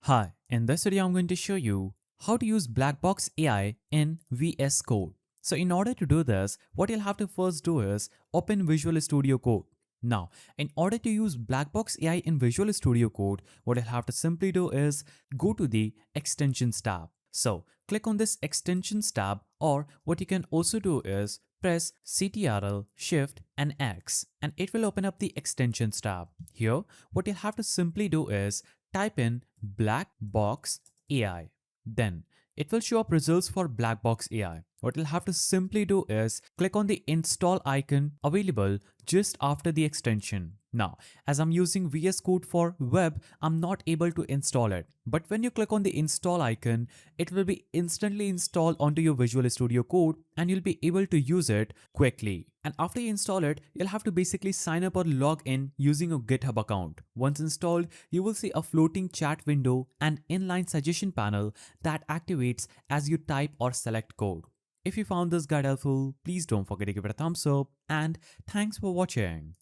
Hi, in this video I'm going to show you how to use Blackbox AI in VSCode. So in order to do this, what you'll have to first do is open Visual Studio Code. Now, in order to use Blackbox AI in Visual Studio Code, what you'll have to simply do is go to the Extensions tab. So click on this Extensions tab, or what you can also do is press Ctrl, Shift and X, and it will open up the Extensions tab. Here, what you'll have to simply do is type in Blackbox AI. Then it will show up results for Blackbox AI. What you'll have to simply do is click on the install icon available just after the extension. Now, as I'm using VS Code for web, I'm not able to install it. But when you click on the install icon, it will be instantly installed onto your Visual Studio Code and you'll be able to use it quickly. And after you install it, you'll have to basically sign up or log in using a GitHub account. Once installed, you will see a floating chat window and inline suggestion panel that activates as you type or select code. If you found this guide helpful, please don't forget to give it a thumbs up and thanks for watching.